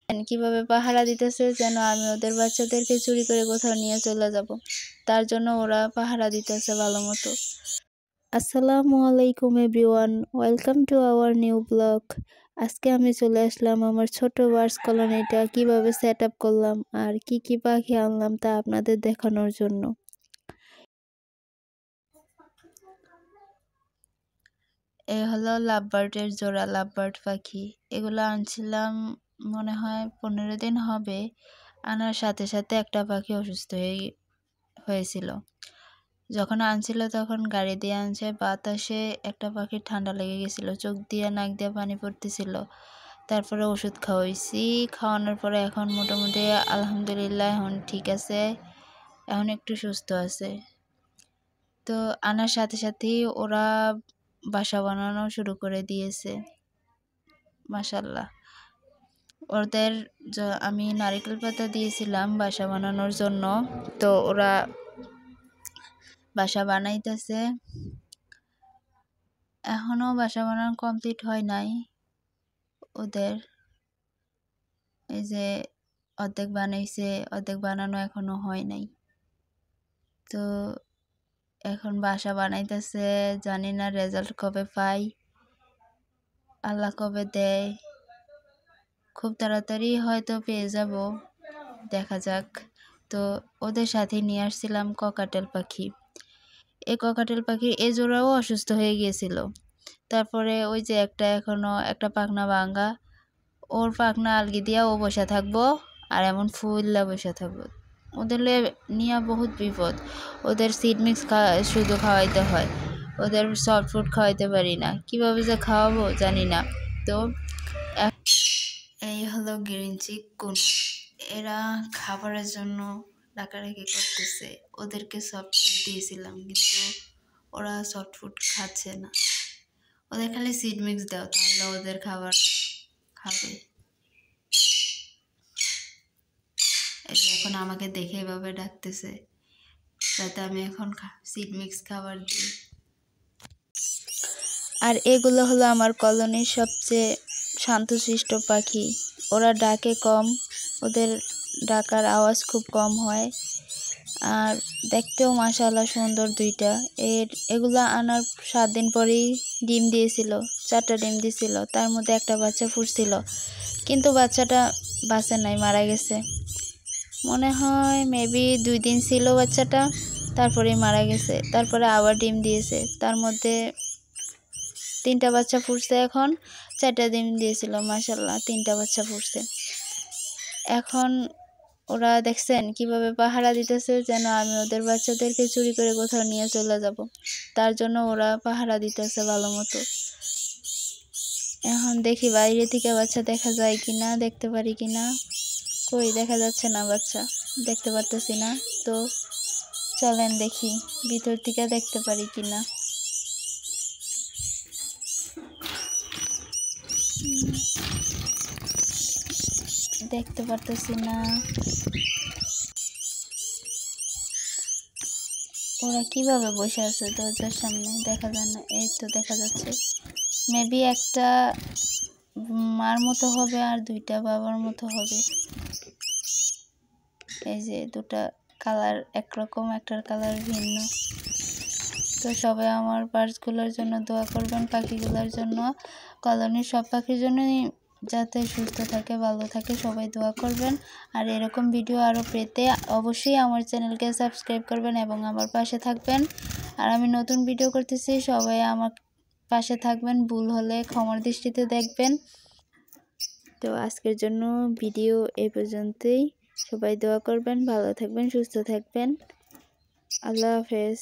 কিভাবে পাহারা দিতেছে যেন আমি ওদের বাচ্চাদেরকে চুরি করে কোথাও নিয়ে চলে যাব। তার জন্য ওরা পাহারা দিতেছে ভালো মতো। আসসালামু আলাইকুম everyone, welcome to our new blog. আজকে আমি চলে আসলাম আমার ছোট বার্ডস কলোনিটা কিভাবে সেট আপ করলাম আর কি কি পাখি আনলাম তা আপনাদের দেখানোর জন্য। এই হলো লাভবার্ডের জোড়া, লাভবার্ড পাখি। এগুলো আনছিলাম মনে হয় 15 দিন হবে। আনার সাথে সাথে একটা পাখি অসুস্থ হয়েছিল। যখন আনছিল তখন গাড়ি দিয়ে আনছে, বাতাসে একটা পাখির ঠান্ডা লেগে গেছিলো, চোখ দিয়ে নাক দিয়ে পানি পড়তেছিল। তারপরে ওষুধ খাওয়াইছি, খাওয়ানোর পরে এখন মোটামুটি আলহামদুলিল্লাহ এখন ঠিক আছে, এখন একটু সুস্থ আছে। তো আনার সাথে সাথেই ওরা বাসা বানানো শুরু করে দিয়েছে, মাশাল্লাহ। ওদের আমি নারকেল পাতা দিয়েছিলাম বাসা বানানোর জন্য, তো ওরা বাসা বানাইতেছে। এখনো বাসা বানানো কমপ্লিট হয় নাই ওদের। এই যে অর্ধেক বানাইছে, অর্ধেক বানানো এখনো হয় নাই। তো এখন বাসা বানাইতেছে, জানি না রেজাল্ট কবে পাই, আল্লাহ কবে দেয়। খুব তাড়াতাড়ি হয়তো পেয়ে যাব, দেখা যাক। তো ওদের সাথে নিয়ে আসছিলাম ককাটেল পাখি। এই ককাটেল পাখির এ জোড়াও অসুস্থ হয়ে গিয়েছিল। তারপরে ওই যে এখনো একটা পাখনা ভাঙা, ওর পাখনা আলগি দিয়া ও বসে থাকবো আর এমন ফুললা বসে থাকবো। ওদের নিয়ে বহুত বিপদ। ওদের সিড মিক্স শুধু খাওয়াইতে হয়, ওদের সফট ফুড খাওয়াইতে পারি না, কিভাবে যে খাওয়াবো জানি না। তো এই হলো গ্রিন চিকুন। এরা খাবারের জন্য ডাকাডাকি করতেছে। ওদেরকে সফট ফুড দিয়েছিলাম কিন্তু ওরা সফট ফুড খাচ্ছে না। ওদের খালি সিড মিক্স দাও, তাহলে ওদের খাবার খাবে। এখন আমাকে দেখে এভাবে ডাকতেছে যাতে আমি এখন সিড মিক্স খাবার দিই। আর এগুলো হলো আমার কলোনির সবচেয়ে শান্তশিষ্ট পাখি। ওরা ডাকে কম, ওদের ডাকার আওয়াজ খুব কম হয়, আর দেখতেও মাশাআল্লাহ সুন্দর দুইটা। এগুলো আনার 7 দিন পরেই ডিম দিয়েছিল, 4টা ডিম দিয়েছিল। তার মধ্যে একটা বাচ্চা ফুটছিল, কিন্তু বাচ্চাটা বাঁচে নাই, মারা গেছে। মনে হয় মেবি 2 দিন ছিল বাচ্চাটা, তারপরেই মারা গেছে। তারপরে আবার ডিম দিয়েছে, তার মধ্যে 3টা বাচ্চা ফুটছে। এখন 4টা ডিম দিয়েছিল, মাশাআল্লাহ 3টা বাচ্চা ফুটছে। এখন ওরা দেখছেন কিভাবে পাহারা দিতেছে যেন আমি ওদের বাচ্চাদেরকে চুরি করে কোথাও নিয়ে চলে যাব। তার জন্য ওরা পাহারা দিতেছে ভালো মতো। এখন দেখি বাইরে থেকে বাচ্চা দেখা যায় কিনা, দেখতে পারি কিনা। কই দেখা যাচ্ছে না, বাচ্চা দেখতে পারতেছি না। তো চলেন দেখি ভিতর থেকে দেখতে পারি কিনা। দেখতে পারতেছি না, ওরা কিভাবে বসে আছে দরজার সামনে, দেখা যায় না। এই তো দেখা যাচ্ছে, মেবি একটা মার মতো হবে আর 2টা বাবার মতো হবে। এই যে 2টা কালার একরকম, একটার কালার ভিন্ন। তো সবাই আমার বার্ডসগুলোর জন্য দোয়া করবেন, পাখিগুলোর জন্য, কলোনির সব পাখির জন্যই যাতে সুস্থ থাকে, ভালো থাকে, সবাই দোয়া করবেন। আর এরকম ভিডিও আরও পেতে অবশ্যই আমার চ্যানেলকে সাবস্ক্রাইব করবেন এবং আমার পাশে থাকবেন। আর আমি নতুন ভিডিও করতেছি, সবাই আমার পাশে থাকবেন, ভুল হলে ক্ষমার দৃষ্টিতে দেখবেন। তো আজকের জন্য ভিডিও এই পর্যন্তই। সবাই দোয়া করবেন, ভালো থাকবেন, সুস্থ থাকবেন। আল্লাহ হাফেজ।